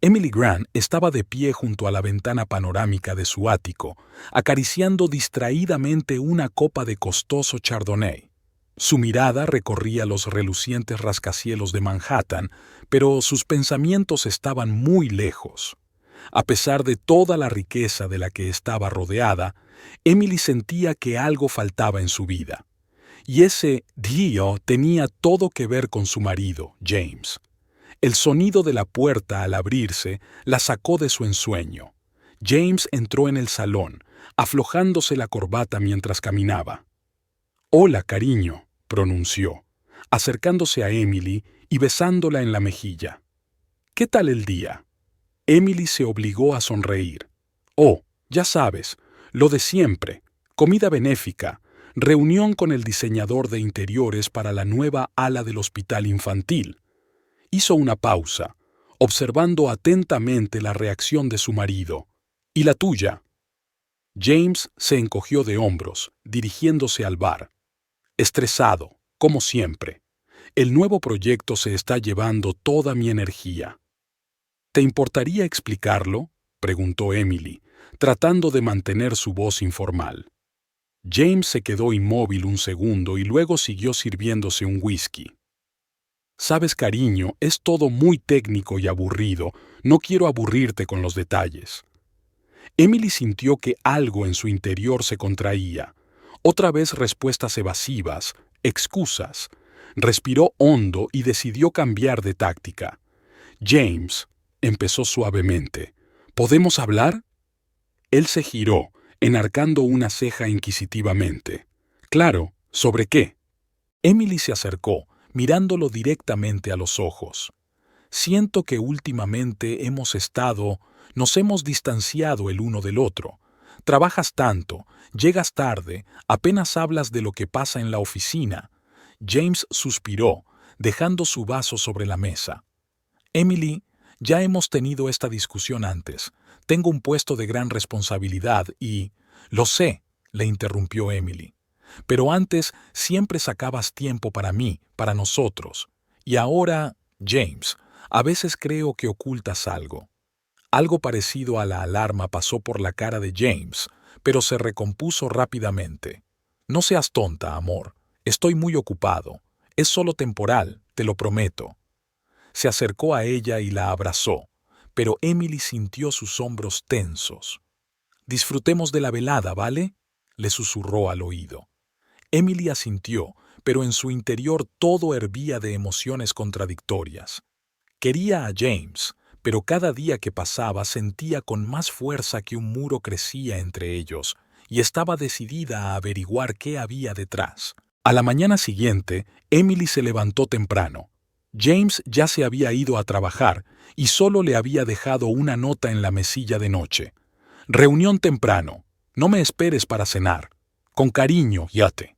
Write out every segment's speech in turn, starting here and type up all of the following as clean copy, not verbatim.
Emily Grant estaba de pie junto a la ventana panorámica de su ático, acariciando distraídamente una copa de costoso Chardonnay. Su mirada recorría los relucientes rascacielos de Manhattan, pero sus pensamientos estaban muy lejos. A pesar de toda la riqueza de la que estaba rodeada, Emily sentía que algo faltaba en su vida. Y ese Dio tenía todo que ver con su marido, James. El sonido de la puerta al abrirse la sacó de su ensueño. James entró en el salón, aflojándose la corbata mientras caminaba. «Hola, cariño», pronunció, acercándose a Emily y besándola en la mejilla. «¿Qué tal el día?» Emily se obligó a sonreír. «Oh, ya sabes, lo de siempre, comida benéfica, reunión con el diseñador de interiores para la nueva ala del hospital infantil». Hizo una pausa, observando atentamente la reacción de su marido. «¿Y la tuya?» James se encogió de hombros, dirigiéndose al bar. «Estresado, como siempre. El nuevo proyecto se está llevando toda mi energía». «¿Te importaría explicarlo?», preguntó Emily, tratando de mantener su voz informal. James se quedó inmóvil un segundo y luego siguió sirviéndose un whisky. «Sabes, cariño, es todo muy técnico y aburrido. No quiero aburrirte con los detalles». Emily sintió que algo en su interior se contraía. Otra vez respuestas evasivas, excusas. Respiró hondo y decidió cambiar de táctica. «James», empezó suavemente, «¿podemos hablar?» Él se giró, enarcando una ceja inquisitivamente. «Claro, ¿sobre qué?» Emily se acercó, mirándolo directamente a los ojos. «Siento que últimamente nos hemos distanciado el uno del otro. Trabajas tanto, llegas tarde, apenas hablas de lo que pasa en la oficina». James suspiró, dejando su vaso sobre la mesa. «Emily, ya hemos tenido esta discusión antes. Tengo un puesto de gran responsabilidad y...» «Lo sé», le interrumpió Emily. «Pero antes siempre sacabas tiempo para mí, para nosotros. Y ahora, James, a veces creo que ocultas algo». Algo parecido a la alarma pasó por la cara de James, pero se recompuso rápidamente. «No seas tonta, amor. Estoy muy ocupado. Es solo temporal, te lo prometo». Se acercó a ella y la abrazó, pero Emily sintió sus hombros tensos. «Disfrutemos de la velada, ¿vale?», le susurró al oído. Emily asintió, pero en su interior todo hervía de emociones contradictorias. Quería a James, pero cada día que pasaba sentía con más fuerza que un muro crecía entre ellos, y estaba decidida a averiguar qué había detrás. A la mañana siguiente, Emily se levantó temprano. James ya se había ido a trabajar y solo le había dejado una nota en la mesilla de noche. «Reunión temprano. No me esperes para cenar. Con cariño, Yate».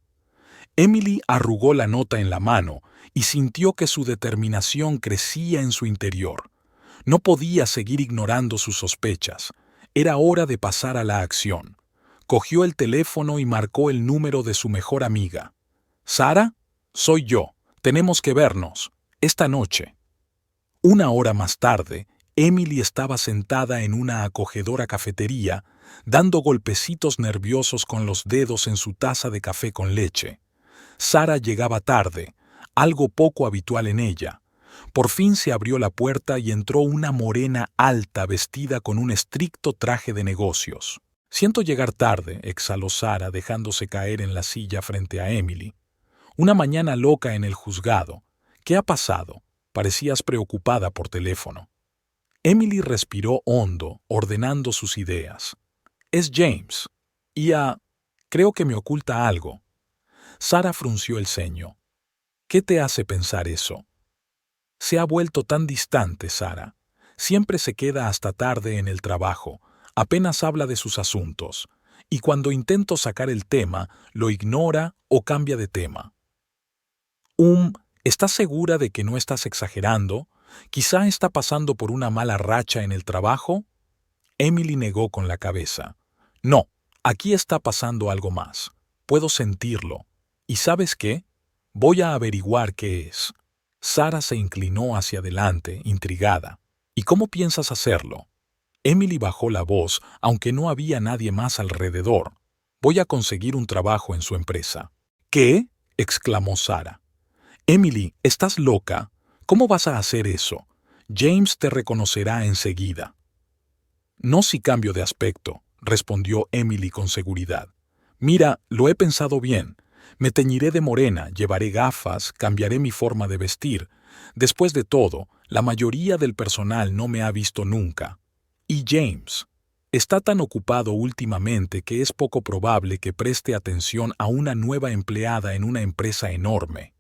Emily arrugó la nota en la mano y sintió que su determinación crecía en su interior. No podía seguir ignorando sus sospechas. Era hora de pasar a la acción. Cogió el teléfono y marcó el número de su mejor amiga. «¿Sara? Soy yo. Tenemos que vernos. Esta noche». Una hora más tarde, Emily estaba sentada en una acogedora cafetería, dando golpecitos nerviosos con los dedos en su taza de café con leche. Sara llegaba tarde, algo poco habitual en ella. Por fin se abrió la puerta y entró una morena alta vestida con un estricto traje de negocios. «Siento llegar tarde», exhaló Sara dejándose caer en la silla frente a Emily. «Una mañana loca en el juzgado. ¿Qué ha pasado? Parecías preocupada por teléfono». Emily respiró hondo, ordenando sus ideas. «Es James. Creo que me oculta algo». Sara frunció el ceño. «¿Qué te hace pensar eso?» «Se ha vuelto tan distante, Sara. Siempre se queda hasta tarde en el trabajo, apenas habla de sus asuntos, y cuando intento sacar el tema, lo ignora o cambia de tema». ¿Estás segura de que no estás exagerando? ¿Quizá está pasando por una mala racha en el trabajo?» Emily negó con la cabeza. «No, aquí está pasando algo más. Puedo sentirlo. ¿Y sabes qué? Voy a averiguar qué es». Sara se inclinó hacia adelante, intrigada. ¿Y cómo piensas hacerlo? Emily bajó la voz, aunque no había nadie más alrededor. Voy a conseguir un trabajo en su empresa. ¿Qué? Exclamó Sara. Emily, ¿estás loca? ¿Cómo vas a hacer eso? James te reconocerá enseguida. No si cambio de aspecto, respondió Emily con seguridad. Mira, lo he pensado bien. Me teñiré de morena, llevaré gafas, cambiaré mi forma de vestir. Después de todo, la mayoría del personal no me ha visto nunca. Y James está tan ocupado últimamente que es poco probable que preste atención a una nueva empleada en una empresa enorme.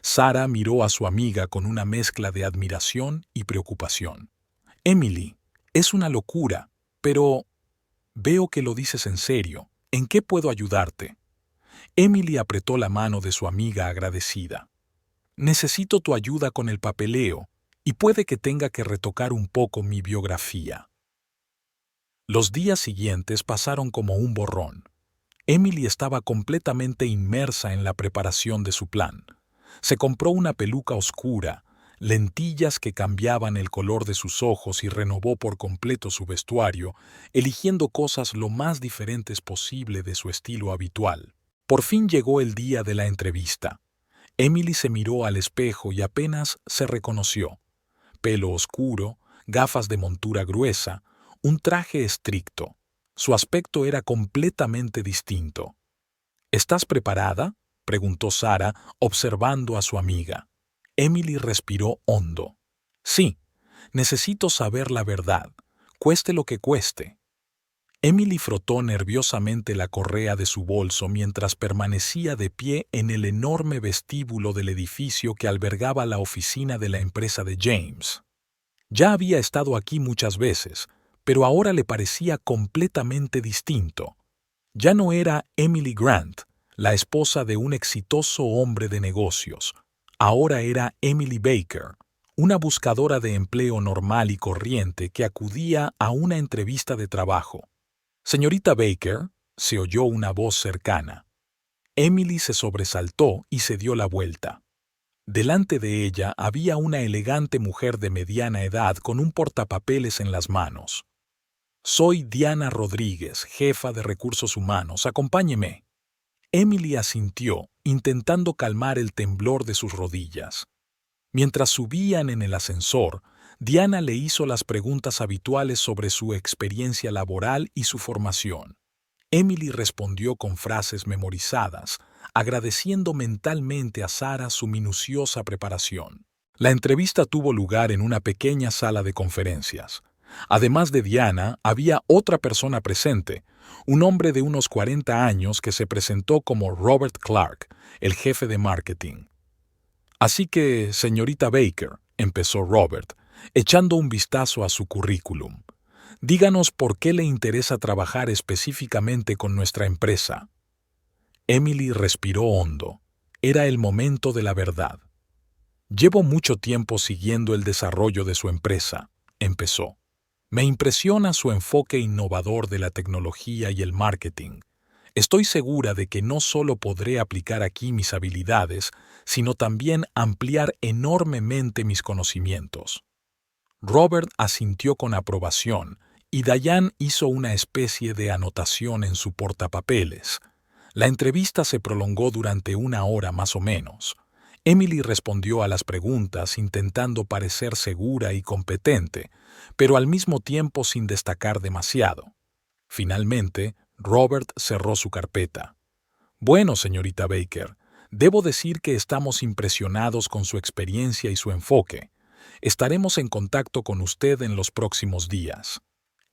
Sara miró a su amiga con una mezcla de admiración y preocupación. Emily, es una locura, pero veo que lo dices en serio. ¿En qué puedo ayudarte? Emily apretó la mano de su amiga agradecida. Necesito tu ayuda con el papeleo y puede que tenga que retocar un poco mi biografía. Los días siguientes pasaron como un borrón. Emily estaba completamente inmersa en la preparación de su plan. Se compró una peluca oscura, lentillas que cambiaban el color de sus ojos y renovó por completo su vestuario, eligiendo cosas lo más diferentes posible de su estilo habitual. Por fin llegó el día de la entrevista. Emily se miró al espejo y apenas se reconoció. Pelo oscuro, gafas de montura gruesa, un traje estricto. Su aspecto era completamente distinto. ¿Estás preparada?, preguntó Sara, observando a su amiga. Emily respiró hondo. Sí, necesito saber la verdad, cueste lo que cueste. Emily frotó nerviosamente la correa de su bolso mientras permanecía de pie en el enorme vestíbulo del edificio que albergaba la oficina de la empresa de James. Ya había estado aquí muchas veces, pero ahora le parecía completamente distinto. Ya no era Emily Grant, la esposa de un exitoso hombre de negocios. Ahora era Emily Baker, una buscadora de empleo normal y corriente que acudía a una entrevista de trabajo. «Señorita Baker», se oyó una voz cercana. Emily se sobresaltó y se dio la vuelta. Delante de ella había una elegante mujer de mediana edad con un portapapeles en las manos. «Soy Diana Rodríguez, jefa de recursos humanos. Acompáñeme». Emily asintió, intentando calmar el temblor de sus rodillas. Mientras subían en el ascensor, Diana le hizo las preguntas habituales sobre su experiencia laboral y su formación. Emily respondió con frases memorizadas, agradeciendo mentalmente a Sara su minuciosa preparación. La entrevista tuvo lugar en una pequeña sala de conferencias. Además de Diana, había otra persona presente, un hombre de unos 40 años que se presentó como Robert Clark, el jefe de marketing. «Así que, señorita Baker», empezó Robert, echando un vistazo a su currículum, «díganos por qué le interesa trabajar específicamente con nuestra empresa». Emily respiró hondo. Era el momento de la verdad. «Llevo mucho tiempo siguiendo el desarrollo de su empresa», empezó. «Me impresiona su enfoque innovador de la tecnología y el marketing. Estoy segura de que no solo podré aplicar aquí mis habilidades, sino también ampliar enormemente mis conocimientos». Robert asintió con aprobación y Diane hizo una especie de anotación en su portapapeles. La entrevista se prolongó durante 1 hora más o menos. Emily respondió a las preguntas intentando parecer segura y competente, pero al mismo tiempo sin destacar demasiado. Finalmente, Robert cerró su carpeta. «Bueno, señorita Baker, debo decir que estamos impresionados con su experiencia y su enfoque. Estaremos en contacto con usted en los próximos días».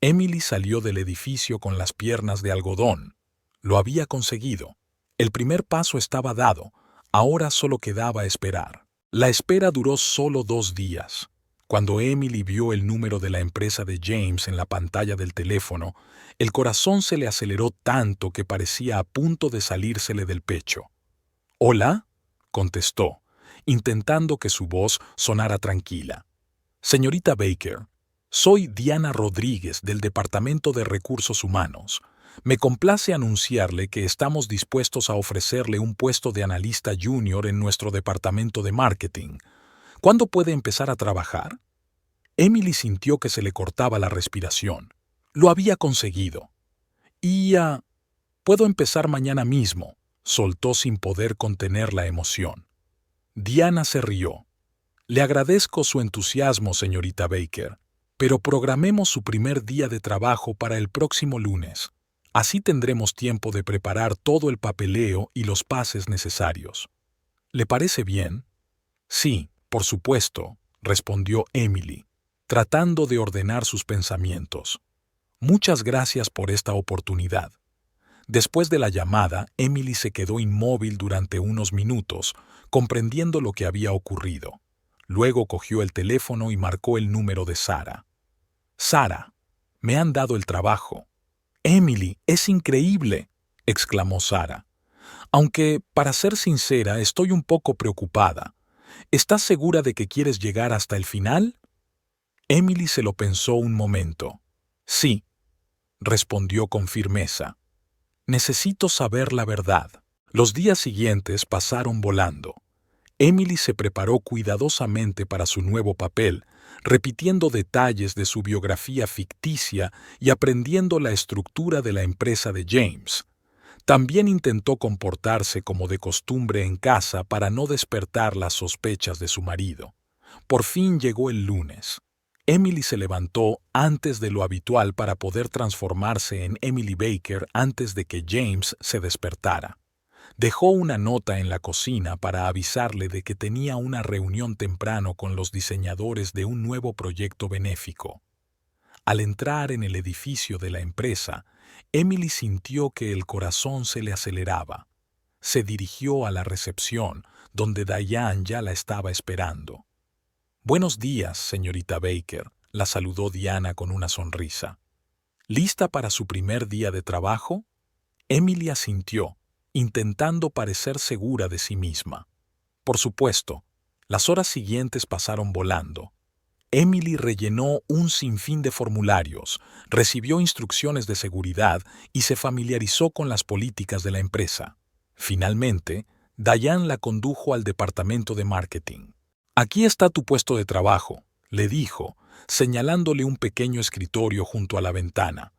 Emily salió del edificio con las piernas de algodón. Lo había conseguido. El primer paso estaba dado. Ahora solo quedaba esperar. La espera duró solo 2 días. Cuando Emily vio el número de la empresa de James en la pantalla del teléfono, el corazón se le aceleró tanto que parecía a punto de salírsele del pecho. «¿Hola?», contestó, intentando que su voz sonara tranquila. «Señorita Baker, soy Diana Rodríguez del Departamento de Recursos Humanos. Me complace anunciarle que estamos dispuestos a ofrecerle un puesto de analista junior en nuestro departamento de marketing. ¿Cuándo puede empezar a trabajar?». Emily sintió que se le cortaba la respiración. Lo había conseguido. Puedo empezar mañana mismo, soltó sin poder contener la emoción. Diana se rió. Le agradezco su entusiasmo, señorita Baker, pero programemos su primer día de trabajo para el próximo lunes. Así tendremos tiempo de preparar todo el papeleo y los pases necesarios. ¿Le parece bien? Sí, por supuesto, respondió Emily, tratando de ordenar sus pensamientos. Muchas gracias por esta oportunidad. Después de la llamada, Emily se quedó inmóvil durante unos minutos, comprendiendo lo que había ocurrido. Luego cogió el teléfono y marcó el número de Sara. «Sara, me han dado el trabajo». «Emily, es increíble», exclamó Sara. «Aunque, para ser sincera, estoy un poco preocupada. ¿Estás segura de que quieres llegar hasta el final?» Emily se lo pensó un momento. «Sí», respondió con firmeza. «Necesito saber la verdad». Los días siguientes pasaron volando. Emily se preparó cuidadosamente para su nuevo papel, repitiendo detalles de su biografía ficticia y aprendiendo la estructura de la empresa de James. También intentó comportarse como de costumbre en casa para no despertar las sospechas de su marido. Por fin llegó el lunes. Emily se levantó antes de lo habitual para poder transformarse en Emily Baker antes de que James se despertara. Dejó una nota en la cocina para avisarle de que tenía una reunión temprano con los diseñadores de un nuevo proyecto benéfico. Al entrar en el edificio de la empresa, Emily sintió que el corazón se le aceleraba. Se dirigió a la recepción, donde Diane ya la estaba esperando. «Buenos días, señorita Baker», la saludó Diana con una sonrisa. «¿Lista para su primer día de trabajo?» Emily asintió, intentando parecer segura de sí misma. Por supuesto, las horas siguientes pasaron volando. Emily rellenó un sinfín de formularios, recibió instrucciones de seguridad y se familiarizó con las políticas de la empresa. Finalmente, Diane la condujo al departamento de marketing. «Aquí está tu puesto de trabajo», le dijo, señalándole un pequeño escritorio junto a la ventana.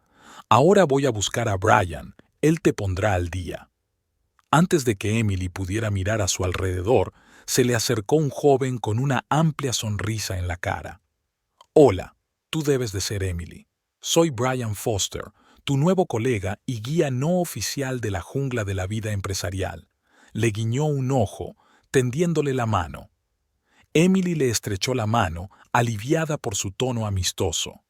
«Ahora voy a buscar a Brian, él te pondrá al día». Antes de que Emily pudiera mirar a su alrededor, se le acercó un joven con una amplia sonrisa en la cara. «Hola, tú debes de ser Emily. Soy Brian Foster, tu nuevo colega y guía no oficial de la jungla de la vida empresarial». Le guiñó un ojo, tendiéndole la mano. Emily le estrechó la mano, aliviada por su tono amistoso.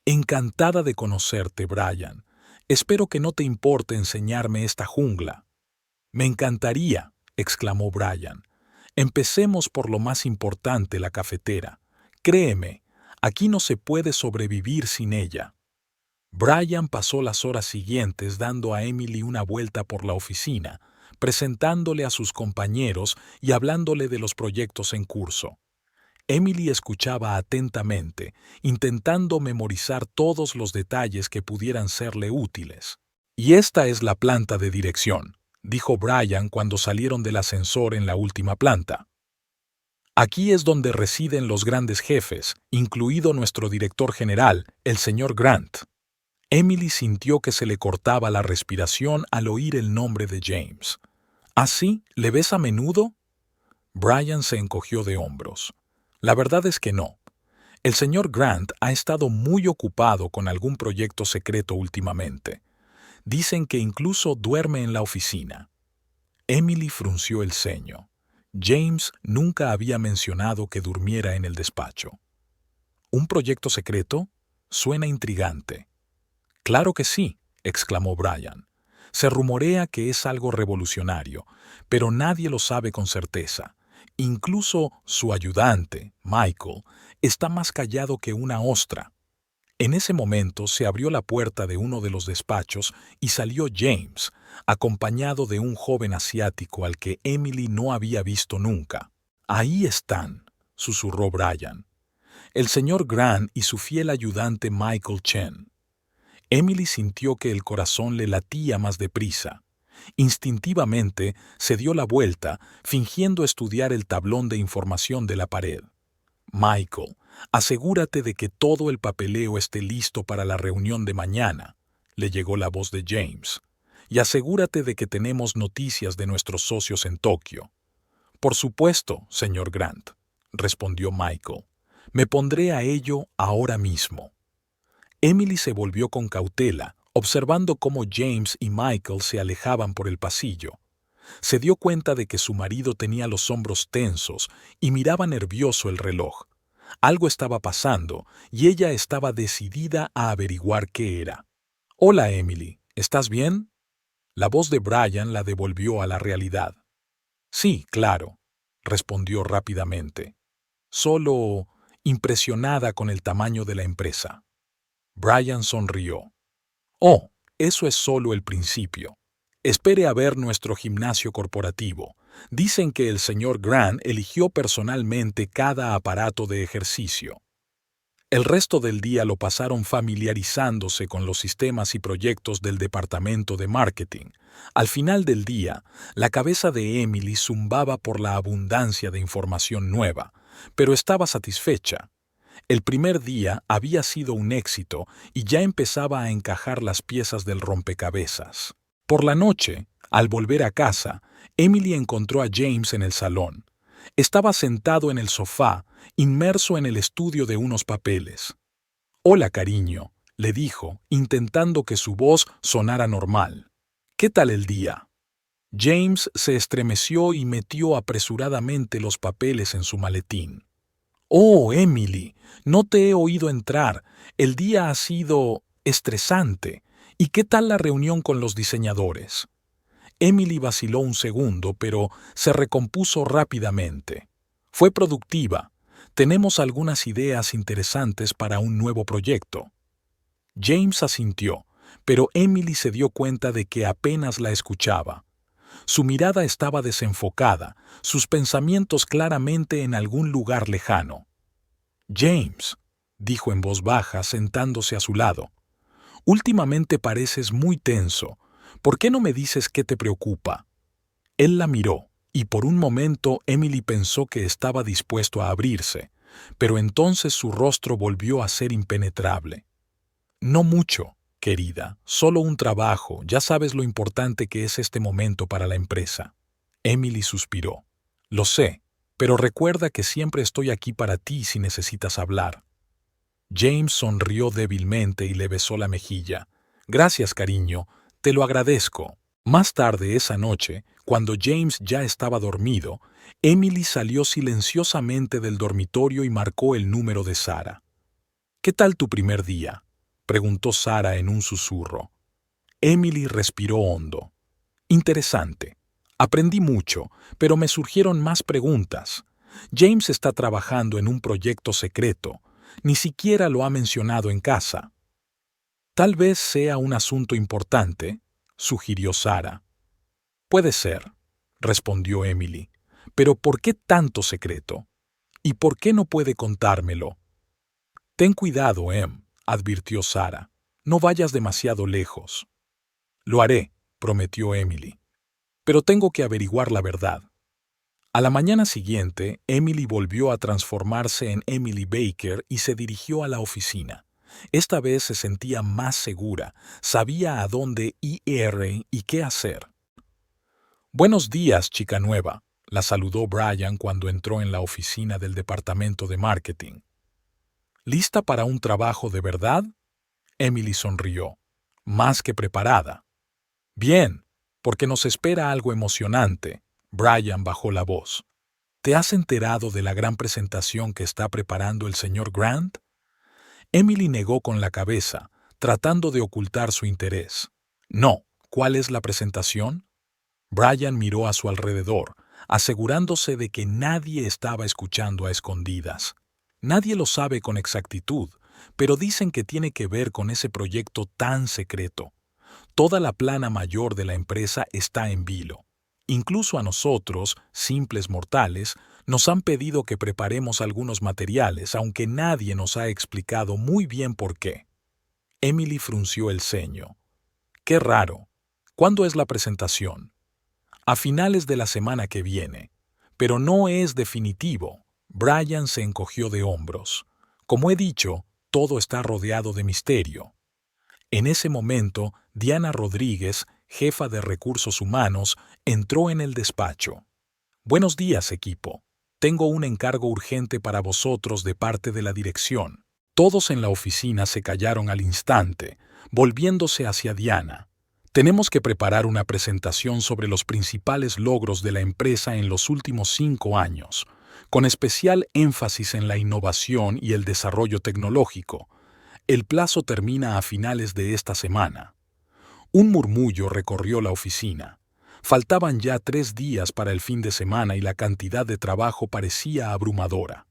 «Encantada de conocerte, Brian. Espero que no te importe enseñarme esta jungla». «Me encantaría», exclamó Brian. «Empecemos por lo más importante, la cafetera. Créeme, aquí no se puede sobrevivir sin ella». Brian pasó las horas siguientes dando a Emily una vuelta por la oficina, presentándole a sus compañeros y hablándole de los proyectos en curso. Emily escuchaba atentamente, intentando memorizar todos los detalles que pudieran serle útiles. «Y esta es la planta de dirección», dijo Brian cuando salieron del ascensor en la última planta. «Aquí es donde residen los grandes jefes, incluido nuestro director general, el señor Grant». Emily sintió que se le cortaba la respiración al oír el nombre de James. «¿Ah, sí? ¿Le ves a menudo?» Brian se encogió de hombros. «La verdad es que no. El señor Grant ha estado muy ocupado con algún proyecto secreto últimamente. Dicen que incluso duerme en la oficina». Emily frunció el ceño. James nunca había mencionado que durmiera en el despacho. «¿Un proyecto secreto? Suena intrigante». «Claro que sí», exclamó Brian. «Se rumorea que es algo revolucionario, pero nadie lo sabe con certeza. Incluso su ayudante, Michael, está más callado que una ostra». En ese momento se abrió la puerta de uno de los despachos y salió James, acompañado de un joven asiático al que Emily no había visto nunca. «Ahí están», susurró Brian. «El señor Grant y su fiel ayudante Michael Chen». Emily sintió que el corazón le latía más deprisa. Instintivamente se dio la vuelta, fingiendo estudiar el tablón de información de la pared. Michael, asegúrate de que todo el papeleo esté listo para la reunión de mañana, le llegó la voz de James. Y asegúrate de que tenemos noticias de nuestros socios en Tokio. Por supuesto, señor Grant, respondió Michael. Me pondré a ello ahora mismo. Emily se volvió con cautela, observando cómo James y Michael se alejaban por el pasillo. Se dio cuenta de que su marido tenía los hombros tensos y miraba nervioso el reloj. Algo estaba pasando y ella estaba decidida a averiguar qué era. «Hola, Emily, ¿estás bien?». La voz de Brian la devolvió a la realidad. «Sí, claro», respondió rápidamente. «Solo impresionada con el tamaño de la empresa». Brian sonrió. «Oh, eso es solo el principio. Espere a ver nuestro gimnasio corporativo. Dicen que el señor Grant eligió personalmente cada aparato de ejercicio». El resto del día lo pasaron familiarizándose con los sistemas y proyectos del departamento de marketing. Al final del día, la cabeza de Emily zumbaba por la abundancia de información nueva, pero estaba satisfecha. El primer día había sido un éxito y ya empezaba a encajar las piezas del rompecabezas. Por la noche, al volver a casa, Emily encontró a James en el salón. Estaba sentado en el sofá, inmerso en el estudio de unos papeles. «Hola, cariño», le dijo, intentando que su voz sonara normal. «¿Qué tal el día?». James se estremeció y metió apresuradamente los papeles en su maletín. «Oh, Emily, no te he oído entrar. El día ha sido estresante. ¿Y qué tal la reunión con los diseñadores?». Emily vaciló un segundo, pero se recompuso rápidamente. «Fue productiva. Tenemos algunas ideas interesantes para un nuevo proyecto». James asintió, pero Emily se dio cuenta de que apenas la escuchaba. Su mirada estaba desenfocada, sus pensamientos claramente en algún lugar lejano. «James», dijo en voz baja, sentándose a su lado, «últimamente pareces muy tenso. ¿Por qué no me dices qué te preocupa?». Él la miró, y por un momento Emily pensó que estaba dispuesto a abrirse, pero entonces su rostro volvió a ser impenetrable. «No mucho, querida, solo un trabajo, ya sabes lo importante que es este momento para la empresa». Emily suspiró. «Lo sé, pero recuerda que siempre estoy aquí para ti si necesitas hablar». James sonrió débilmente y le besó la mejilla. «Gracias, cariño, te lo agradezco». Más tarde esa noche, cuando James ya estaba dormido, Emily salió silenciosamente del dormitorio y marcó el número de Sara. «¿Qué tal tu primer día?», preguntó Sara en un susurro. Emily respiró hondo. «Interesante. Aprendí mucho, pero me surgieron más preguntas. James está trabajando en un proyecto secreto. Ni siquiera lo ha mencionado en casa». «Tal vez sea un asunto importante», sugirió Sara. «Puede ser», respondió Emily. «Pero ¿por qué tanto secreto? ¿Y por qué no puede contármelo?». «Ten cuidado, Em», advirtió Sara. «No vayas demasiado lejos». «Lo haré», prometió Emily. «Pero tengo que averiguar la verdad». A la mañana siguiente, Emily volvió a transformarse en Emily Baker y se dirigió a la oficina. Esta vez se sentía más segura, sabía a dónde ir y qué hacer. «Buenos días, chica nueva», la saludó Brian cuando entró en la oficina del departamento de marketing. «¿Lista para un trabajo de verdad?». Emily sonrió. «Más que preparada». «Bien, porque nos espera algo emocionante». Brian bajó la voz. «¿Te has enterado de la gran presentación que está preparando el señor Grant?». Emily negó con la cabeza, tratando de ocultar su interés. «No, ¿cuál es la presentación?». Brian miró a su alrededor, asegurándose de que nadie estaba escuchando a escondidas. «Nadie lo sabe con exactitud, pero dicen que tiene que ver con ese proyecto tan secreto. Toda la plana mayor de la empresa está en vilo. Incluso a nosotros, simples mortales, nos han pedido que preparemos algunos materiales, aunque nadie nos ha explicado muy bien por qué». Emily frunció el ceño. «Qué raro. ¿Cuándo es la presentación?». «A finales de la semana que viene. Pero no es definitivo». Brian se encogió de hombros. Como he dicho, todo está rodeado de misterio. En ese momento, Diana Rodríguez, jefa de recursos humanos, entró en el despacho. Buenos días, equipo. Tengo un encargo urgente para vosotros de parte de la dirección. Todos en la oficina se callaron al instante, volviéndose hacia Diana. Tenemos que preparar una presentación sobre los principales logros de la empresa en los últimos 5 años, con especial énfasis en la innovación y el desarrollo tecnológico. El plazo termina a finales de esta semana. Un murmullo recorrió la oficina. Faltaban ya 3 días para el fin de semana y la cantidad de trabajo parecía abrumadora.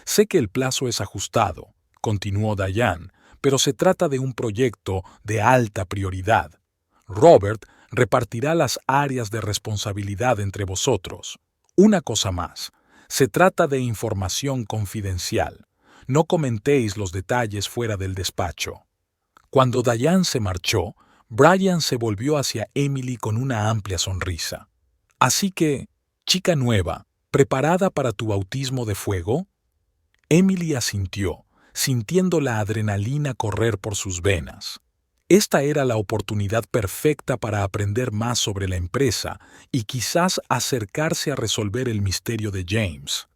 Sé que el plazo es ajustado, continuó Diane, pero se trata de un proyecto de alta prioridad. Robert repartirá las áreas de responsabilidad entre vosotros. Una cosa más, se trata de información confidencial. No comentéis los detalles fuera del despacho. Cuando Diane se marchó, Brian se volvió hacia Emily con una amplia sonrisa. Así que, chica nueva, ¿preparada para tu bautismo de fuego? Emily asintió, sintiendo la adrenalina correr por sus venas. Esta era la oportunidad perfecta para aprender más sobre la empresa y quizás acercarse a resolver el misterio de James.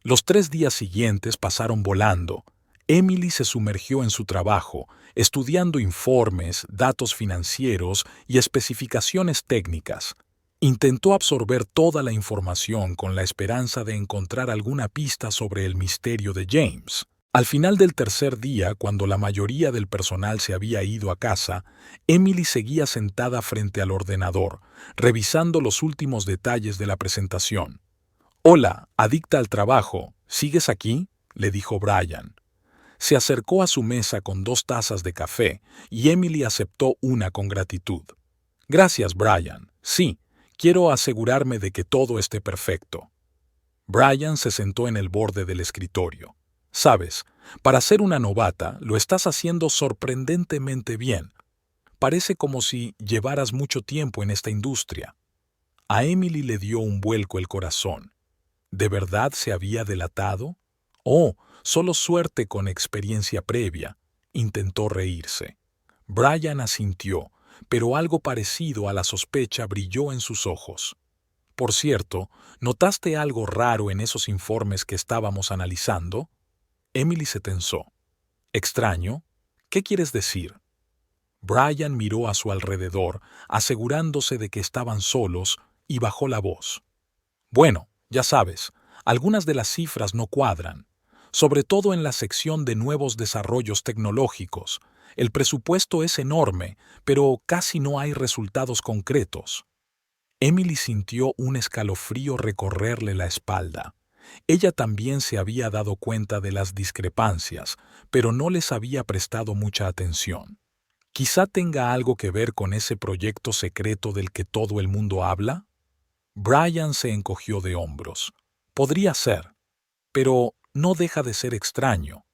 Los 3 días siguientes pasaron volando. Emily se sumergió en su trabajo, estudiando informes, datos financieros y especificaciones técnicas. Intentó absorber toda la información con la esperanza de encontrar alguna pista sobre el misterio de James. Al final del tercer día, cuando la mayoría del personal se había ido a casa, Emily seguía sentada frente al ordenador, revisando los últimos detalles de la presentación. «Hola, adicta al trabajo, ¿sigues aquí?», le dijo Brian. Se acercó a su mesa con 2 tazas de café y Emily aceptó una con gratitud. «Gracias, Brian. Sí, quiero asegurarme de que todo esté perfecto». Brian se sentó en el borde del escritorio. «Sabes, para ser una novata, lo estás haciendo sorprendentemente bien. Parece como si llevaras mucho tiempo en esta industria». A Emily le dio un vuelco el corazón. ¿De verdad se había delatado? Oh, solo suerte con experiencia previa. Intentó reírse. Brian asintió, pero algo parecido a la sospecha brilló en sus ojos. Por cierto, ¿notaste algo raro en esos informes que estábamos analizando? Emily se tensó. ¿Extraño? ¿Qué quieres decir? Brian miró a su alrededor, asegurándose de que estaban solos, y bajó la voz. Bueno, ya sabes, algunas de las cifras no cuadran, sobre todo en la sección de nuevos desarrollos tecnológicos. El presupuesto es enorme, pero casi no hay resultados concretos. Emily sintió un escalofrío recorrerle la espalda. Ella también se había dado cuenta de las discrepancias, pero no les había prestado mucha atención. ¿Quizá tenga algo que ver con ese proyecto secreto del que todo el mundo habla? Brian se encogió de hombros. Podría ser, pero no deja de ser extraño.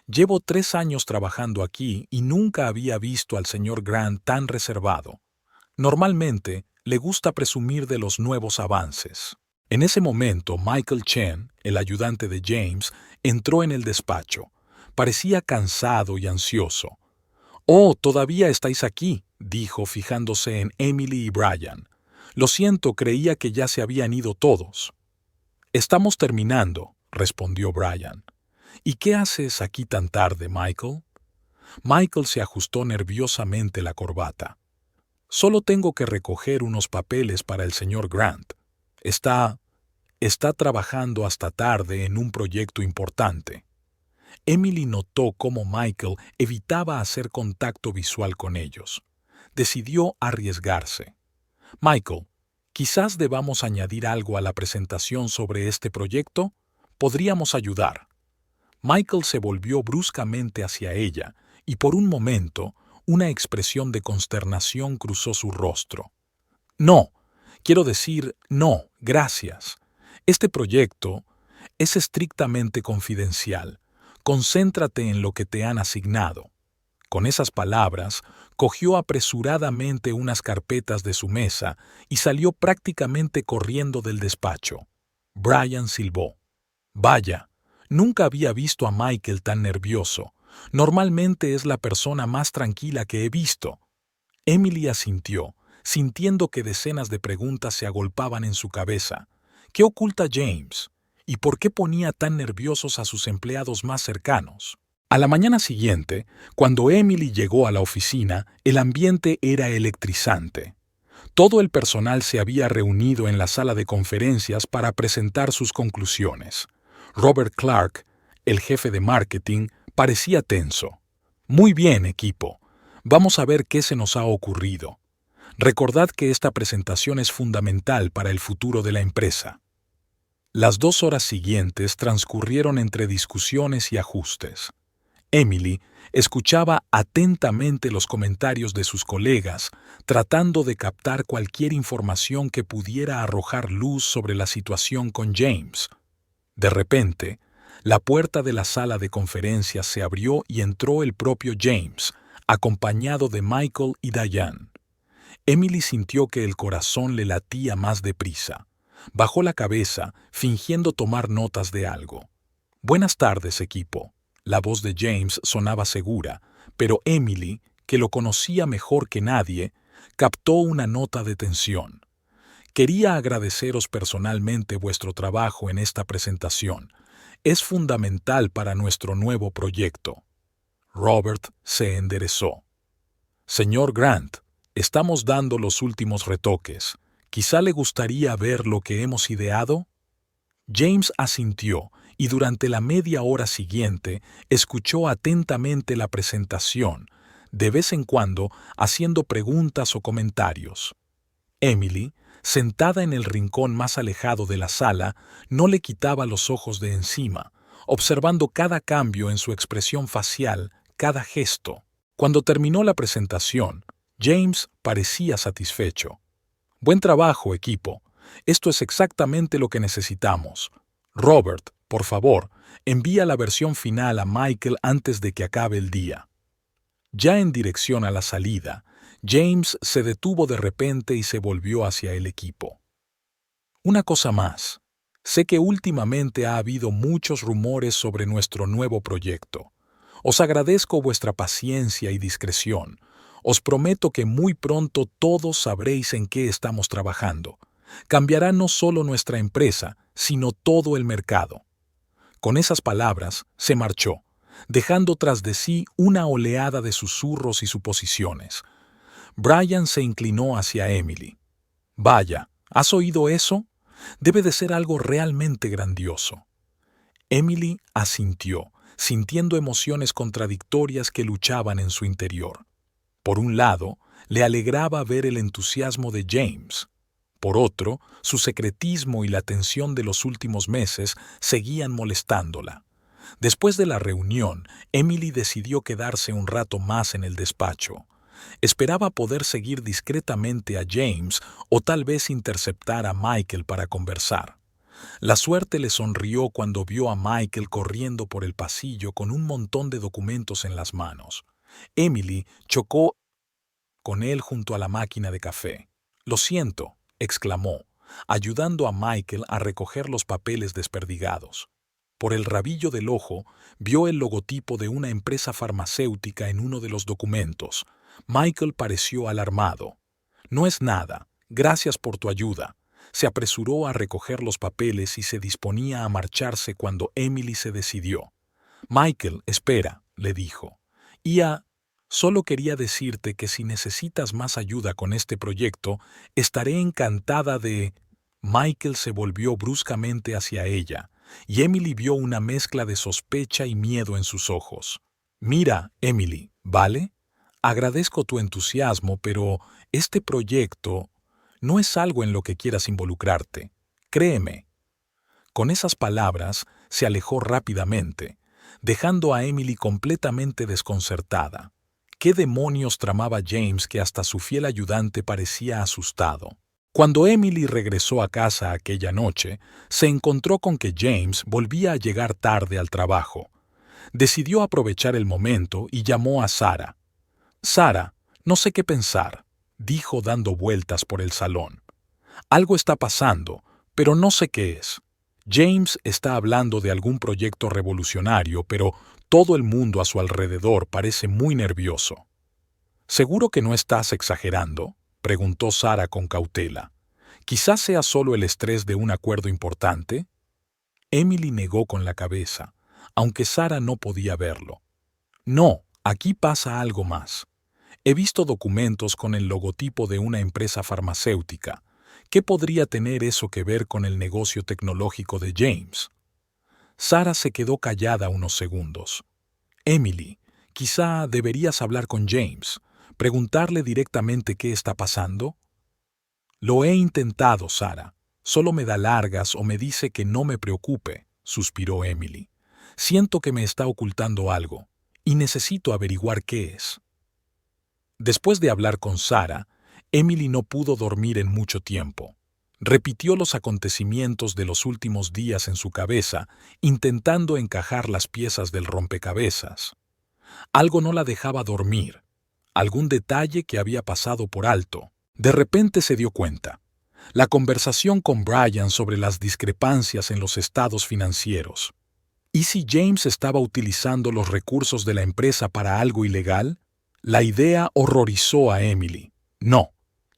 Llevo 3 años trabajando aquí y nunca había visto al señor Grant tan reservado. Normalmente, le gusta presumir de los nuevos avances. En ese momento, Michael Chen, el ayudante de James, entró en el despacho. Parecía cansado y ansioso. «Oh, todavía estáis aquí», dijo fijándose en Emily y Brian. «Lo siento, creía que ya se habían ido todos». «Estamos terminando», respondió Brian. «¿Y qué haces aquí tan tarde, Michael?» Michael se ajustó nerviosamente la corbata. «Solo tengo que recoger unos papeles para el señor Grant. Está trabajando hasta tarde en un proyecto importante». Emily notó cómo Michael evitaba hacer contacto visual con ellos. Decidió arriesgarse. «Michael, quizás debamos añadir algo a la presentación sobre este proyecto. Podríamos ayudar». Michael se volvió bruscamente hacia ella y por un momento una expresión de consternación cruzó su rostro. «No, quiero decir, no, gracias. Este proyecto es estrictamente confidencial. Concéntrate en lo que te han asignado». Con esas palabras, cogió apresuradamente unas carpetas de su mesa y salió prácticamente corriendo del despacho. Brian silbó. Vaya, nunca había visto a Michael tan nervioso. Normalmente es la persona más tranquila que he visto. Emily asintió, sintiendo que decenas de preguntas se agolpaban en su cabeza. ¿Qué oculta James? ¿Y por qué ponía tan nerviosos a sus empleados más cercanos? A la mañana siguiente, cuando Emily llegó a la oficina, el ambiente era electrizante. Todo el personal se había reunido en la sala de conferencias para presentar sus conclusiones. Robert Clark, el jefe de marketing, parecía tenso. Muy bien, equipo. Vamos a ver qué se nos ha ocurrido. Recordad que esta presentación es fundamental para el futuro de la empresa. Las 2 horas siguientes transcurrieron entre discusiones y ajustes. Emily escuchaba atentamente los comentarios de sus colegas, tratando de captar cualquier información que pudiera arrojar luz sobre la situación con James. De repente, la puerta de la sala de conferencias se abrió y entró el propio James, acompañado de Michael y Diane. Emily sintió que el corazón le latía más deprisa. Bajó la cabeza, fingiendo tomar notas de algo. «Buenas tardes, equipo». La voz de James sonaba segura, pero Emily, que lo conocía mejor que nadie, captó una nota de tensión. «Quería agradeceros personalmente vuestro trabajo en esta presentación. Es fundamental para nuestro nuevo proyecto». Robert se enderezó. «Señor Grant, estamos dando los últimos retoques. ¿Quizá le gustaría ver lo que hemos ideado?» James asintió y durante la media hora siguiente escuchó atentamente la presentación, de vez en cuando haciendo preguntas o comentarios. Emily, sentada en el rincón más alejado de la sala, no le quitaba los ojos de encima, observando cada cambio en su expresión facial, cada gesto. Cuando terminó la presentación, James parecía satisfecho. «Buen trabajo, equipo. Esto es exactamente lo que necesitamos. Robert, por favor, envía la versión final a Michael antes de que acabe el día». Ya en dirección a la salida, James se detuvo de repente y se volvió hacia el equipo. «Una cosa más. Sé que últimamente ha habido muchos rumores sobre nuestro nuevo proyecto. Os agradezco vuestra paciencia y discreción. Os prometo que muy pronto todos sabréis en qué estamos trabajando. Cambiará no solo nuestra empresa, sino todo el mercado». Con esas palabras, se marchó, dejando tras de sí una oleada de susurros y suposiciones. Brian se inclinó hacia Emily. «Vaya, ¿has oído eso? Debe de ser algo realmente grandioso». Emily asintió, sintiendo emociones contradictorias que luchaban en su interior. Por un lado, le alegraba ver el entusiasmo de James. Por otro, su secretismo y la tensión de los últimos meses seguían molestándola. Después de la reunión, Emily decidió quedarse un rato más en el despacho. Esperaba poder seguir discretamente a James o tal vez interceptar a Michael para conversar. La suerte le sonrió cuando vio a Michael corriendo por el pasillo con un montón de documentos en las manos. Emily chocó con él junto a la máquina de café. «Lo siento», exclamó, ayudando a Michael a recoger los papeles desperdigados. Por el rabillo del ojo, vio el logotipo de una empresa farmacéutica en uno de los documentos. Michael pareció alarmado. «No es nada. Gracias por tu ayuda». Se apresuró a recoger los papeles y se disponía a marcharse cuando Emily se decidió. «Michael, espera», le dijo. Solo quería decirte que si necesitas más ayuda con este proyecto, estaré encantada de...». Michael se volvió bruscamente hacia ella, y Emily vio una mezcla de sospecha y miedo en sus ojos. «Mira, Emily, ¿vale? Agradezco tu entusiasmo, pero este proyecto no es algo en lo que quieras involucrarte. Créeme». Con esas palabras, se alejó rápidamente, dejando a Emily completamente desconcertada. ¿Qué demonios tramaba James que hasta su fiel ayudante parecía asustado? Cuando Emily regresó a casa aquella noche, se encontró con que James volvía a llegar tarde al trabajo. Decidió aprovechar el momento y llamó a Sarah. «Sarah, no sé qué pensar», dijo dando vueltas por el salón. «Algo está pasando, pero no sé qué es. James está hablando de algún proyecto revolucionario, pero todo el mundo a su alrededor parece muy nervioso. ¿Seguro que no estás exagerando?, preguntó Sara con cautela. ¿Quizás sea solo el estrés de un acuerdo importante? Emily negó con la cabeza, aunque Sara no podía verlo. No, aquí pasa algo más. He visto documentos con el logotipo de una empresa farmacéutica. ¿Qué podría tener eso que ver con el negocio tecnológico de James? Sara se quedó callada unos segundos. Emily, quizá deberías hablar con James, preguntarle directamente qué está pasando. Lo he intentado, Sara. Solo me da largas o me dice que no me preocupe, suspiró Emily. Siento que me está ocultando algo, y necesito averiguar qué es. Después de hablar con Sara, Emily no pudo dormir en mucho tiempo. Repitió los acontecimientos de los últimos días en su cabeza, intentando encajar las piezas del rompecabezas. Algo no la dejaba dormir, algún detalle que había pasado por alto. De repente se dio cuenta. La conversación con Brian sobre las discrepancias en los estados financieros. ¿Y si James estaba utilizando los recursos de la empresa para algo ilegal? La idea horrorizó a Emily. No,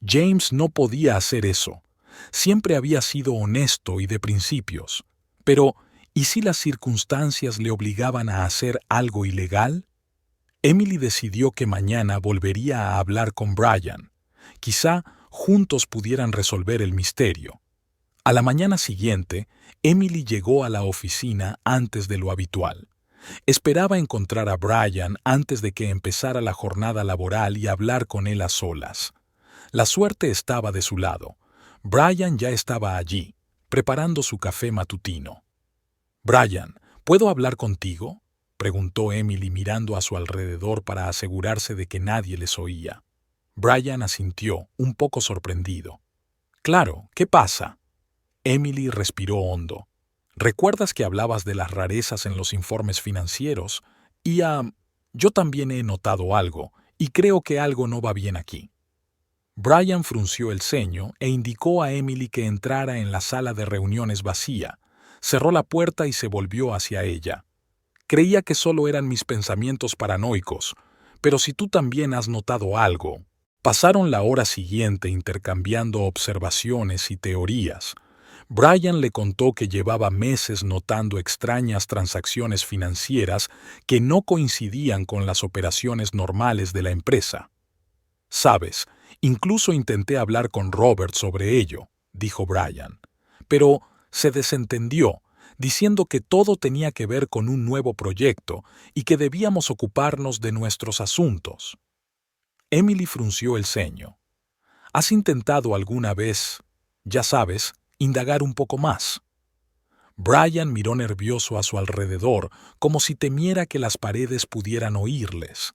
James no podía hacer eso. Siempre había sido honesto y de principios. Pero, ¿y si las circunstancias le obligaban a hacer algo ilegal? Emily decidió que mañana volvería a hablar con Brian. Quizá juntos pudieran resolver el misterio. A la mañana siguiente, Emily llegó a la oficina antes de lo habitual. Esperaba encontrar a Brian antes de que empezara la jornada laboral y hablar con él a solas. La suerte estaba de su lado. Brian ya estaba allí, preparando su café matutino. «Brian, ¿puedo hablar contigo?», preguntó Emily mirando a su alrededor para asegurarse de que nadie les oía. Brian asintió, un poco sorprendido. «Claro, ¿qué pasa?». Emily respiró hondo. «¿Recuerdas que hablabas de las rarezas en los informes financieros? Yo también he notado algo, y creo que algo no va bien aquí». Brian frunció el ceño e indicó a Emily que entrara en la sala de reuniones vacía. Cerró la puerta y se volvió hacia ella. «Creía que solo eran mis pensamientos paranoicos, pero si tú también has notado algo». Pasaron la hora siguiente intercambiando observaciones y teorías. Brian le contó que llevaba meses notando extrañas transacciones financieras que no coincidían con las operaciones normales de la empresa. «Sabes, incluso intenté hablar con Robert sobre ello», dijo Brian, «pero se desentendió, diciendo que todo tenía que ver con un nuevo proyecto y que debíamos ocuparnos de nuestros asuntos». Emily frunció el ceño. «¿Has intentado alguna vez, ya sabes, indagar un poco más?» Brian miró nervioso a su alrededor, como si temiera que las paredes pudieran oírles.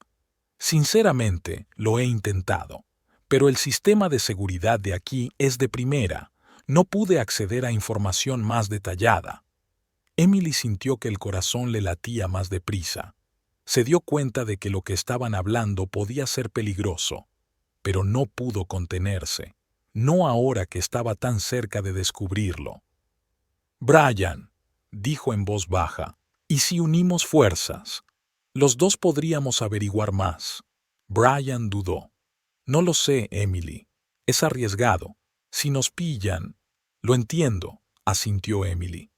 «Sinceramente, lo he intentado, pero el sistema de seguridad de aquí es de primera. No pude acceder a información más detallada». Emily sintió que el corazón le latía más deprisa. Se dio cuenta de que lo que estaban hablando podía ser peligroso, pero no pudo contenerse, no ahora que estaba tan cerca de descubrirlo. «Brian», dijo en voz baja, «¿y si unimos fuerzas? Los dos podríamos averiguar más». Brian dudó. «No lo sé, Emily. Es arriesgado. Si nos pillan...». «Lo entiendo», asintió Emily.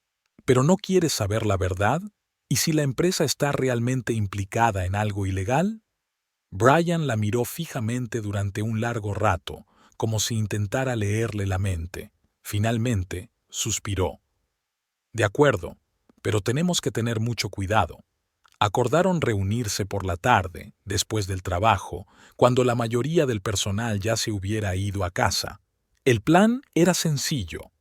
«¿Pero no quieres saber la verdad? ¿Y si la empresa está realmente implicada en algo ilegal?». Brian la miró fijamente durante un largo rato, como si intentara leerle la mente. Finalmente, suspiró. «De acuerdo, pero tenemos que tener mucho cuidado». Acordaron reunirse por la tarde, después del trabajo, cuando la mayoría del personal ya se hubiera ido a casa. El plan era sencillo.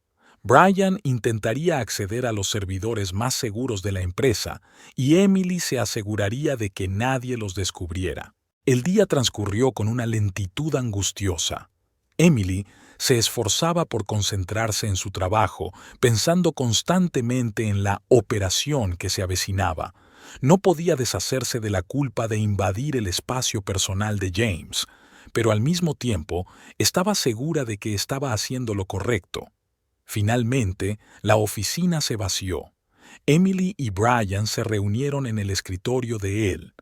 Brian intentaría acceder a los servidores más seguros de la empresa y Emily se aseguraría de que nadie los descubriera. El día transcurrió con una lentitud angustiosa. Emily se esforzaba por concentrarse en su trabajo, pensando constantemente en la operación que se avecinaba. No podía deshacerse de la culpa de invadir el espacio personal de James, pero al mismo tiempo estaba segura de que estaba haciendo lo correcto. Finalmente, la oficina se vació. Emily y Brian se reunieron en el escritorio de él.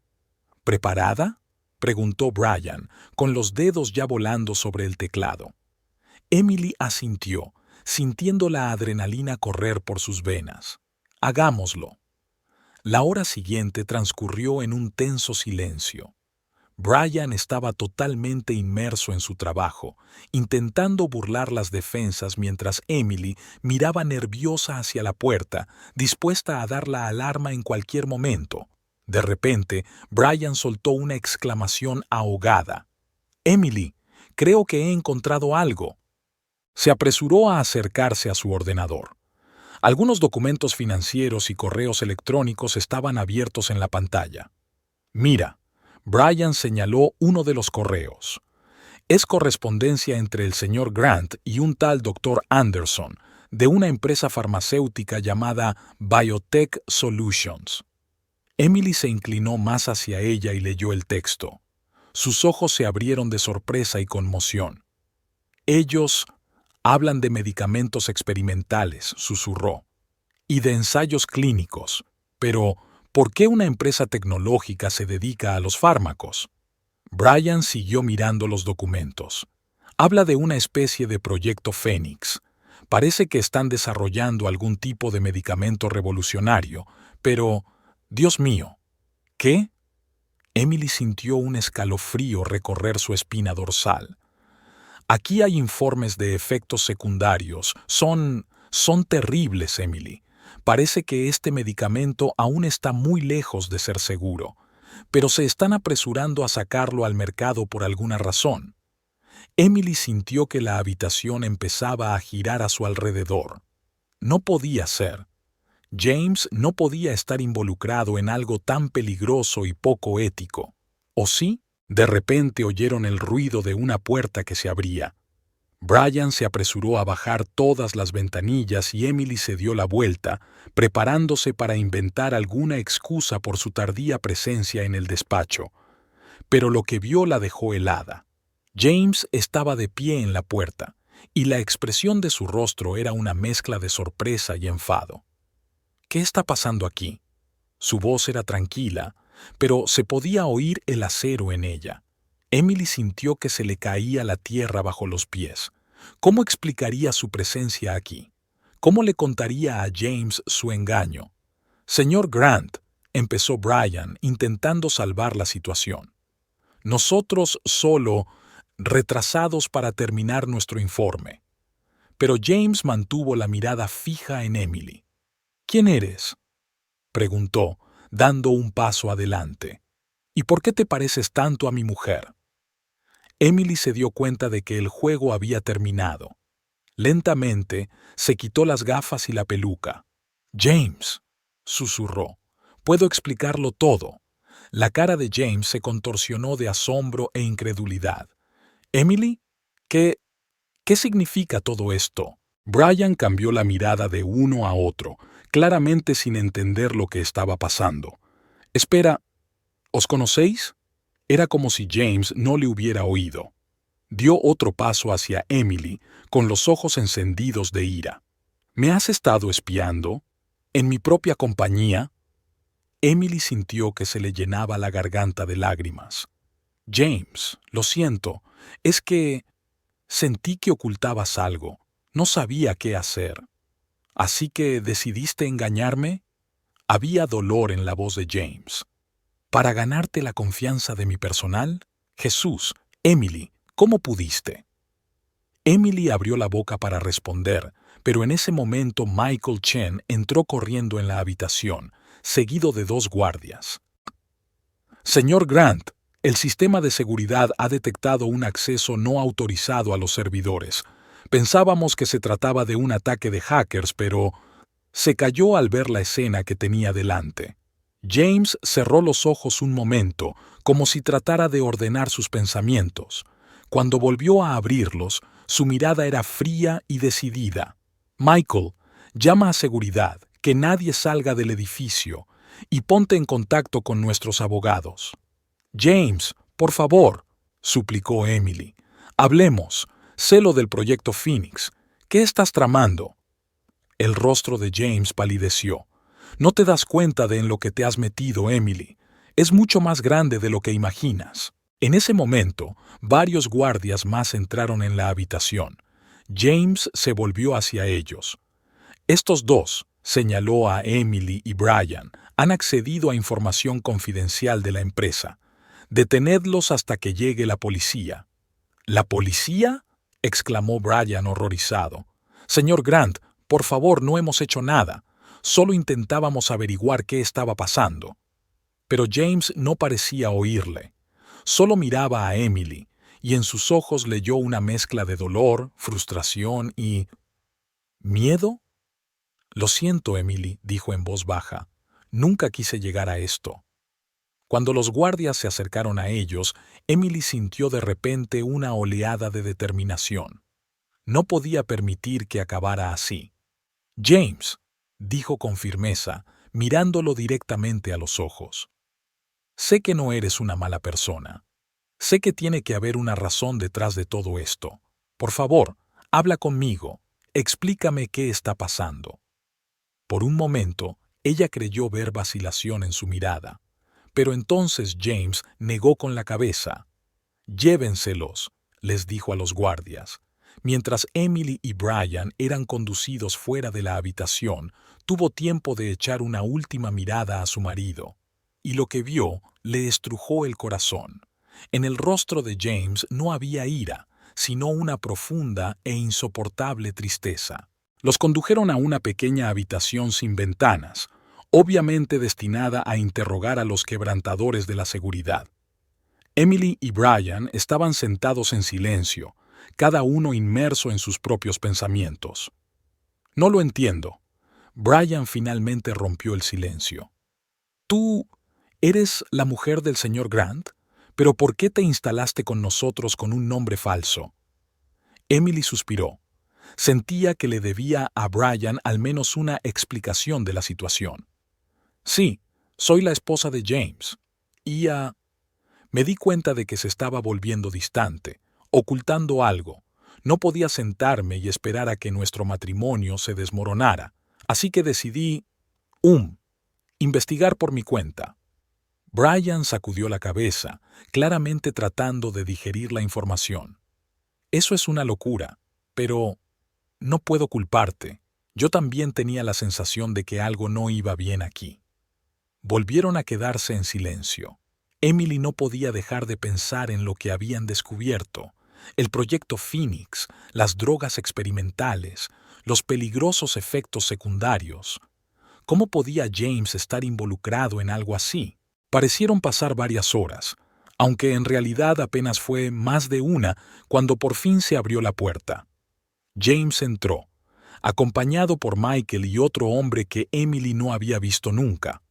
¿Preparada?, preguntó Brian, con los dedos ya volando sobre el teclado. Emily asintió, sintiendo la adrenalina correr por sus venas. Hagámoslo. La hora siguiente transcurrió en un tenso silencio. Brian estaba totalmente inmerso en su trabajo, intentando burlar las defensas mientras Emily miraba nerviosa hacia la puerta, dispuesta a dar la alarma en cualquier momento. De repente, Brian soltó una exclamación ahogada. «Emily, creo que he encontrado algo». Se apresuró a acercarse a su ordenador. Algunos documentos financieros y correos electrónicos estaban abiertos en la pantalla. «Mira», Brian señaló uno de los correos. «Es correspondencia entre el señor Grant y un tal Dr. Anderson, de una empresa farmacéutica llamada Biotech Solutions». Emily se inclinó más hacia ella y leyó el texto. Sus ojos se abrieron de sorpresa y conmoción. «Ellos hablan de medicamentos experimentales», susurró, «y de ensayos clínicos, pero ¿por qué una empresa tecnológica se dedica a los fármacos?». Brian siguió mirando los documentos. «Habla de una especie de proyecto Fénix. Parece que están desarrollando algún tipo de medicamento revolucionario, pero, Dios mío, ¿qué?». Emily sintió un escalofrío recorrer su espina dorsal. «Aquí hay informes de efectos secundarios. Son terribles, Emily. Parece que este medicamento aún está muy lejos de ser seguro, pero se están apresurando a sacarlo al mercado por alguna razón». Emily sintió que la habitación empezaba a girar a su alrededor. No podía ser. James no podía estar involucrado en algo tan peligroso y poco ético. ¿O sí? De repente oyeron el ruido de una puerta que se abría. Brian se apresuró a bajar todas las ventanillas y Emily se dio la vuelta, preparándose para inventar alguna excusa por su tardía presencia en el despacho. Pero lo que vio la dejó helada. James estaba de pie en la puerta, y la expresión de su rostro era una mezcla de sorpresa y enfado. «¿Qué está pasando aquí?». Su voz era tranquila, pero se podía oír el acero en ella. Emily sintió que se le caía la tierra bajo los pies. ¿Cómo explicaría su presencia aquí? ¿Cómo le contaría a James su engaño? «Señor Grant», empezó Brian, intentando salvar la situación. «Nosotros solo retrasados para terminar nuestro informe». Pero James mantuvo la mirada fija en Emily. «¿Quién eres?», preguntó, dando un paso adelante. «¿Y por qué te pareces tanto a mi mujer?». Emily se dio cuenta de que el juego había terminado. Lentamente se quitó las gafas y la peluca. «James», susurró, «puedo explicarlo todo». La cara de James se contorsionó de asombro e incredulidad. «¿Emily? ¿Qué significa todo esto?». Brian cambió la mirada de uno a otro, claramente sin entender lo que estaba pasando. «Espera, ¿os conocéis?». Era como si James no le hubiera oído. Dio otro paso hacia Emily, con los ojos encendidos de ira. «¿Me has estado espiando? ¿En mi propia compañía?». Emily sintió que se le llenaba la garganta de lágrimas. «James, lo siento, es que sentí que ocultabas algo. No sabía qué hacer». «¿Así que decidiste engañarme?». Había dolor en la voz de James. «¿Para ganarte la confianza de mi personal? Jesús, Emily, ¿cómo pudiste?». Emily abrió la boca para responder, pero en ese momento Michael Chen entró corriendo en la habitación, seguido de 2 guardias. «Señor Grant, el sistema de seguridad ha detectado un acceso no autorizado a los servidores. Pensábamos que se trataba de un ataque de hackers, pero…». Se calló al ver la escena que tenía delante. James cerró los ojos un momento, como si tratara de ordenar sus pensamientos. Cuando volvió a abrirlos, su mirada era fría y decidida. «Michael, llama a seguridad, que nadie salga del edificio, y ponte en contacto con nuestros abogados». «James, por favor», suplicó Emily. «Hablemos. Sé lo del proyecto Phoenix. ¿Qué estás tramando? El rostro de James palideció. No te das cuenta de en lo que te has metido, Emily. Es mucho más grande de lo que imaginas. En ese momento, varios guardias más entraron en la habitación. James se volvió hacia ellos. Estos dos, señaló a Emily y Brian, han accedido a información confidencial de la empresa. Detenedlos hasta que llegue la policía. ¿La policía?, exclamó Brian horrorizado. Señor Grant, por favor, no hemos hecho nada. Solo intentábamos averiguar qué estaba pasando. Pero James no parecía oírle. Solo miraba a Emily, y en sus ojos leyó una mezcla de dolor, frustración y... ¿miedo? Lo siento, Emily, dijo en voz baja. Nunca quise llegar a esto. Cuando los guardias se acercaron a ellos, Emily sintió de repente una oleada de determinación. No podía permitir que acabara así. James, dijo con firmeza, mirándolo directamente a los ojos. Sé que no eres una mala persona. Sé que tiene que haber una razón detrás de todo esto. Por favor, habla conmigo. Explícame qué está pasando. Por un momento, ella creyó ver vacilación en su mirada. Pero entonces James negó con la cabeza. Llévenselos, les dijo a los guardias. Mientras Emily y Brian eran conducidos fuera de la habitación, tuvo tiempo de echar una última mirada a su marido. Y lo que vio le estrujó el corazón. En el rostro de James no había ira, sino una profunda e insoportable tristeza. Los condujeron a una pequeña habitación sin ventanas, obviamente destinada a interrogar a los quebrantadores de la seguridad. Emily y Brian estaban sentados en silencio, cada uno inmerso en sus propios pensamientos. No lo entiendo. Brian finalmente rompió el silencio. ¿Tú eres la mujer del señor Grant? ¿Pero por qué te instalaste con nosotros con un nombre falso? Emily suspiró. Sentía que le debía a Brian al menos una explicación de la situación. Sí, soy la esposa de James. Y me di cuenta de que se estaba volviendo distante, ocultando algo. No podía sentarme y esperar a que nuestro matrimonio se desmoronara, así que decidí, investigar por mi cuenta. Brian sacudió la cabeza, claramente tratando de digerir la información. Eso es una locura, pero no puedo culparte. Yo también tenía la sensación de que algo no iba bien aquí. Volvieron a quedarse en silencio. Emily no podía dejar de pensar en lo que habían descubierto. El proyecto Phoenix, las drogas experimentales, los peligrosos efectos secundarios. ¿Cómo podía James estar involucrado en algo así? Parecieron pasar varias horas, aunque en realidad apenas fue más de una cuando por fin se abrió la puerta. James entró, acompañado por Michael y otro hombre que Emily no había visto nunca.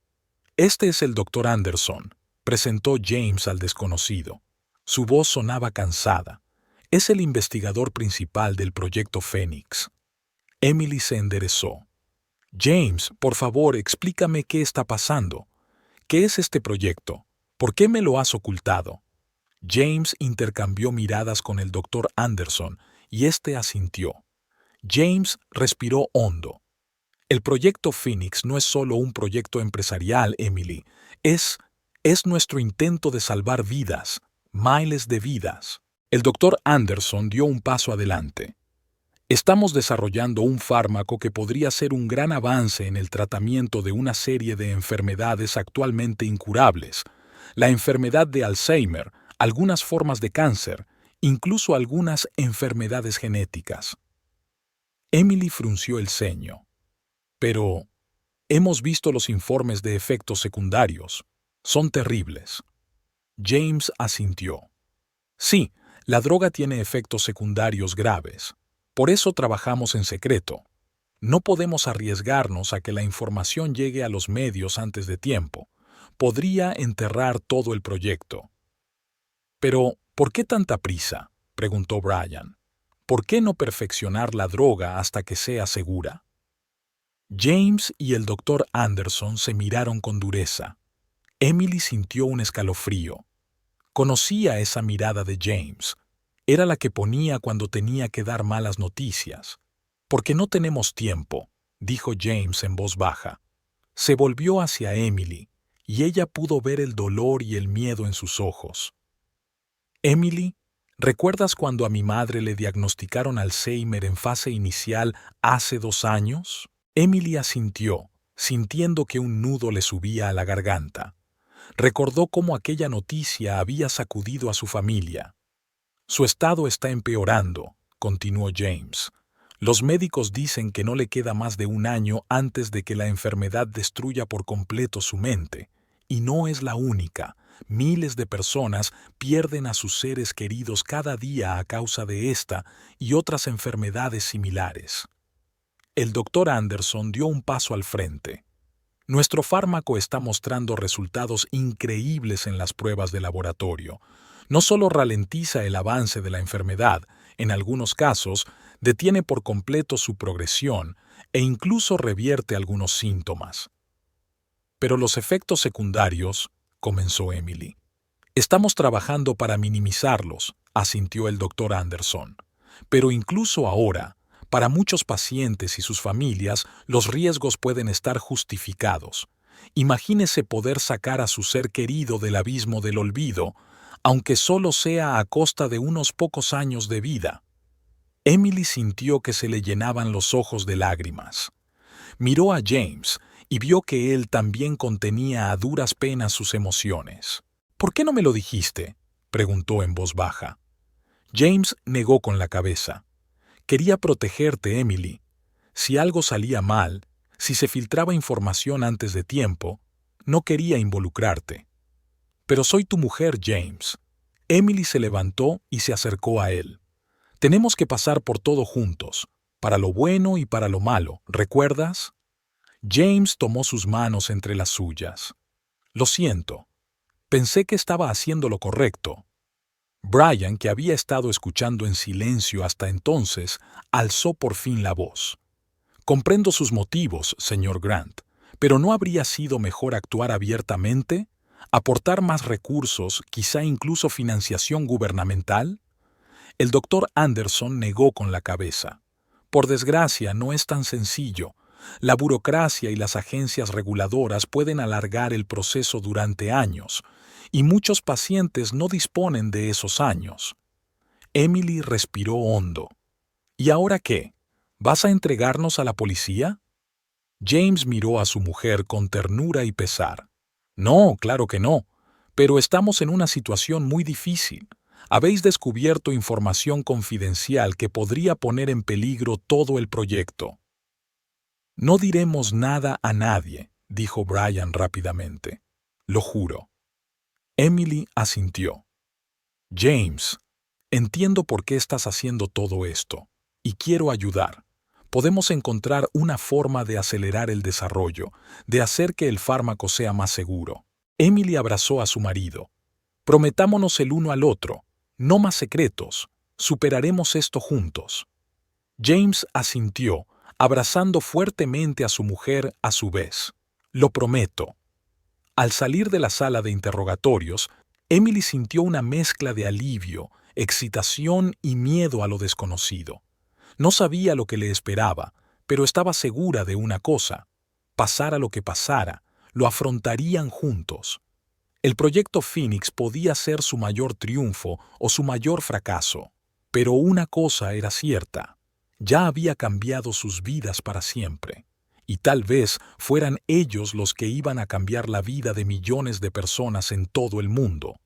Este es el Dr. Anderson, presentó James al desconocido. Su voz sonaba cansada. Es el investigador principal del proyecto Phoenix. Emily se enderezó. James, por favor, explícame qué está pasando. ¿Qué es este proyecto? ¿Por qué me lo has ocultado? James intercambió miradas con el Dr. Anderson y éste asintió. James respiró hondo. El proyecto Phoenix no es solo un proyecto empresarial, Emily. Es nuestro intento de salvar vidas, miles de vidas. El Dr. Anderson dio un paso adelante. Estamos desarrollando un fármaco que podría ser un gran avance en el tratamiento de una serie de enfermedades actualmente incurables. La enfermedad de Alzheimer, algunas formas de cáncer, incluso algunas enfermedades genéticas. Emily frunció el ceño. Pero hemos visto los informes de efectos secundarios. Son terribles. James asintió. Sí, la droga tiene efectos secundarios graves. Por eso trabajamos en secreto. No podemos arriesgarnos a que la información llegue a los medios antes de tiempo. Podría enterrar todo el proyecto. Pero, ¿por qué tanta prisa?, preguntó Brian. ¿Por qué no perfeccionar la droga hasta que sea segura? James y el Dr. Anderson se miraron con dureza. Emily sintió un escalofrío. Conocía esa mirada de James. Era la que ponía cuando tenía que dar malas noticias. Porque no tenemos tiempo, dijo James en voz baja. Se volvió hacia Emily, y ella pudo ver el dolor y el miedo en sus ojos. Emily, ¿recuerdas cuando a mi madre le diagnosticaron Alzheimer en fase inicial hace 2 años? Emily asintió, sintiendo que un nudo le subía a la garganta. Recordó cómo aquella noticia había sacudido a su familia. Su estado está empeorando, continuó James. Los médicos dicen que no le queda más de 1 año antes de que la enfermedad destruya por completo su mente. Y no es la única. Miles de personas pierden a sus seres queridos cada día a causa de esta y otras enfermedades similares. El doctor Anderson dio un paso al frente. Nuestro fármaco está mostrando resultados increíbles en las pruebas de laboratorio. No solo ralentiza el avance de la enfermedad, en algunos casos, detiene por completo su progresión e incluso revierte algunos síntomas. Pero los efectos secundarios, comenzó Emily. Estamos trabajando para minimizarlos, asintió el doctor Anderson. Pero incluso ahora, para muchos pacientes y sus familias, los riesgos pueden estar justificados. Imagínese poder sacar a su ser querido del abismo del olvido, aunque solo sea a costa de unos pocos años de vida. Emily sintió que se le llenaban los ojos de lágrimas. Miró a James y vio que él también contenía a duras penas sus emociones. «¿Por qué no me lo dijiste?», preguntó en voz baja. James negó con la cabeza. «Quería protegerte, Emily. Si algo salía mal, si se filtraba información antes de tiempo, no quería involucrarte. Pero soy tu mujer, James». Emily se levantó y se acercó a él. «Tenemos que pasar por todo juntos, para lo bueno y para lo malo, ¿recuerdas?». James tomó sus manos entre las suyas. «Lo siento. Pensé que estaba haciendo lo correcto». Brian, que había estado escuchando en silencio hasta entonces, alzó por fin la voz. «Comprendo sus motivos, señor Grant, pero ¿no habría sido mejor actuar abiertamente? ¿Aportar más recursos, quizá incluso financiación gubernamental?». El doctor Anderson negó con la cabeza. «Por desgracia, no es tan sencillo. La burocracia y las agencias reguladoras pueden alargar el proceso durante años, y muchos pacientes no disponen de esos años». Emily respiró hondo. «¿Y ahora qué? ¿Vas a entregarnos a la policía?». James miró a su mujer con ternura y pesar. «No, claro que no. Pero estamos en una situación muy difícil. Habéis descubierto información confidencial que podría poner en peligro todo el proyecto». «No diremos nada a nadie», dijo Brian rápidamente. «Lo juro». Emily asintió. «James, entiendo por qué estás haciendo todo esto, y quiero ayudar. Podemos encontrar una forma de acelerar el desarrollo, de hacer que el fármaco sea más seguro». Emily abrazó a su marido. «Prometámonos el uno al otro, no más secretos. Superaremos esto juntos». James asintió, abrazando fuertemente a su mujer a su vez. «Lo prometo». Al salir de la sala de interrogatorios, Emily sintió una mezcla de alivio, excitación y miedo a lo desconocido. No sabía lo que le esperaba, pero estaba segura de una cosa: pasara lo que pasara, lo afrontarían juntos. El proyecto Phoenix podía ser su mayor triunfo o su mayor fracaso, pero una cosa era cierta: ya había cambiado sus vidas para siempre, y tal vez fueran ellos los que iban a cambiar la vida de millones de personas en todo el mundo.